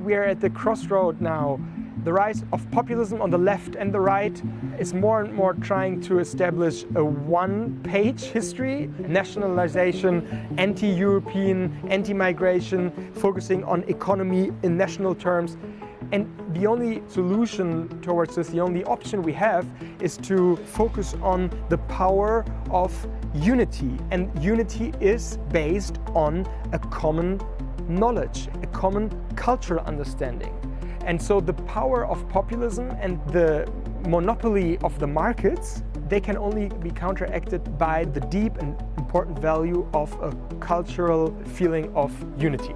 we are at the crossroad now. The rise of populism on the left and the right is more and more trying to establish a one-page history, nationalization, anti-European, anti-migration, focusing on economy in national terms. And the only solution towards this, the only option we have, is to focus on the power of unity. And unity is based on a common knowledge, a common cultural understanding. And so the power of populism and the monopoly of the markets, they can only be counteracted by the deep and important value of a cultural feeling of unity.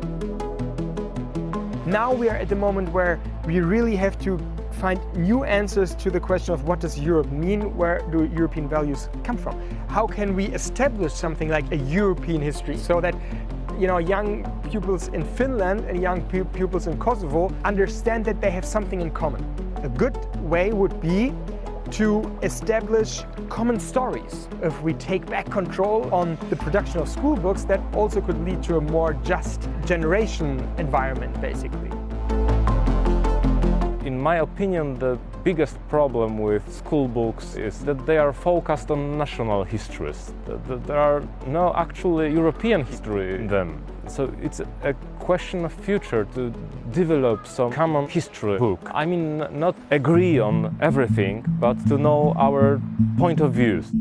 Now we are at the moment where we really have to find new answers to the question of what does Europe mean, where do European values come from? How can we establish something like a European history so that young pupils in Finland and young pupils in Kosovo understand that they have something in common. A good way would be to establish common stories. If we take back control on the production of school books, that also could lead to a more just generation environment, basically. In my opinion, the biggest problem with school books is that they are focused on national histories. There are no actually European history in them. So it's a question of future to develop some common history book. I mean, not agree on everything, but to know our point of views.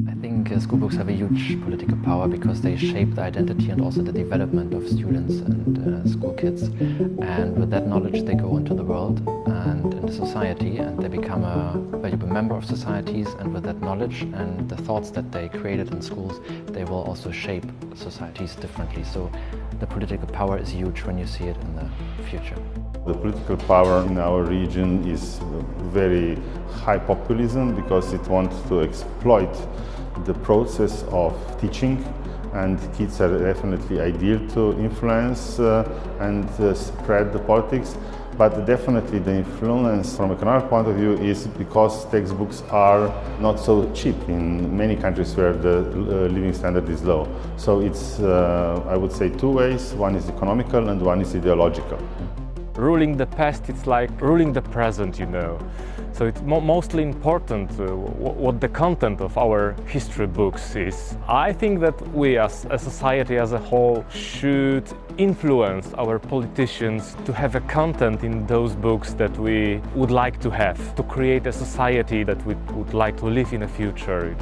I think school books have a huge political power because they shape the identity and also the development of students and school kids. And with that knowledge they go into the world and into society, and they become a valuable member of societies, and with that knowledge and the thoughts that they created in schools, they will also shape societies differently. So the political power is huge when you see it in the future. The political power in our region is very high populism because it wants to exploit the process of teaching, and kids are definitely ideal to influence and spread the politics. But definitely the influence from an economic point of view is because textbooks are not so cheap in many countries where the living standard is low. So it's, I would say, two ways. One is economical and one is ideological. Ruling the past, it's like ruling the present, So it's mostly important what the content of our history books is. I think that we as a society as a whole should influence our politicians to have a content in those books that we would like to have, to create a society that we would like to live in the future.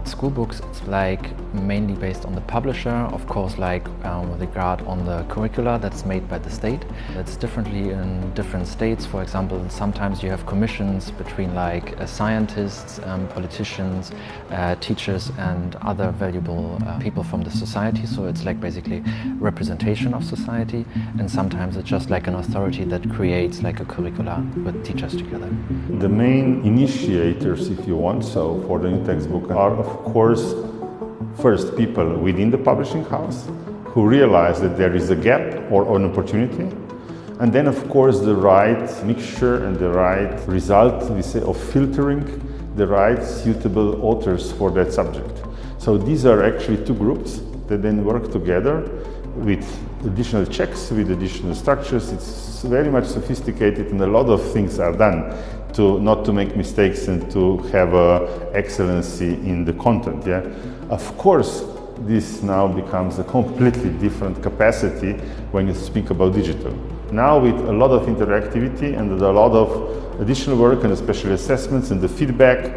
School books, it's like mainly based on the publisher, of course, like with regard on the curricula that's made by the state. That's differently in different states. For example, sometimes you have commissions between like scientists, politicians, teachers and other valuable people from the society. So it's like basically representation of society, and sometimes it's just like an authority that creates like a curricula with teachers together. The main initiators, if you want so, for the new textbook are of course first people within the publishing house who realize that there is a gap or an opportunity, and then of course the right mixture and the right result, we say, of filtering the right suitable authors for that subject. So these are actually two groups that then work together with additional checks, with additional structures. It's very much sophisticated, and a lot of things are done to not to make mistakes and to have excellency in the content. Yeah, of course, this now becomes a completely different capacity when you speak about digital. Now, with a lot of interactivity and a lot of additional work and especially assessments and the feedback,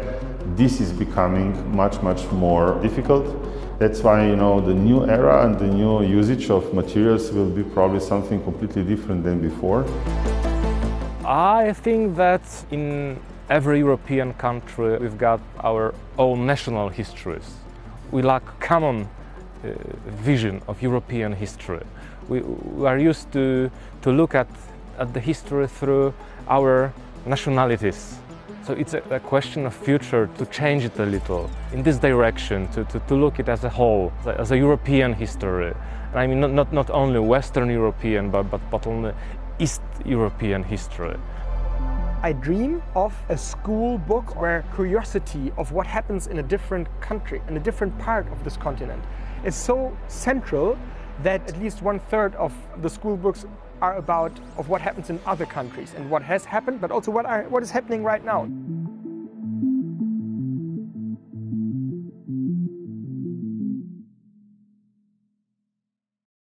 this is becoming much more difficult. That's why, the new era and the new usage of materials will be probably something completely different than before. I think that in every European country we've got our own national histories. We lack common vision of European history. We are used to look at the history through our nationalities. So it's a question of future to change it a little in this direction, to look at it as a whole, as a European history. And I mean not only Western European, but only East European history. I dream of a school book where curiosity of what happens in a different country, in a different part of this continent, is so central that at least 1/3 of the school books are about of what happens in other countries and what has happened, but also what is happening right now.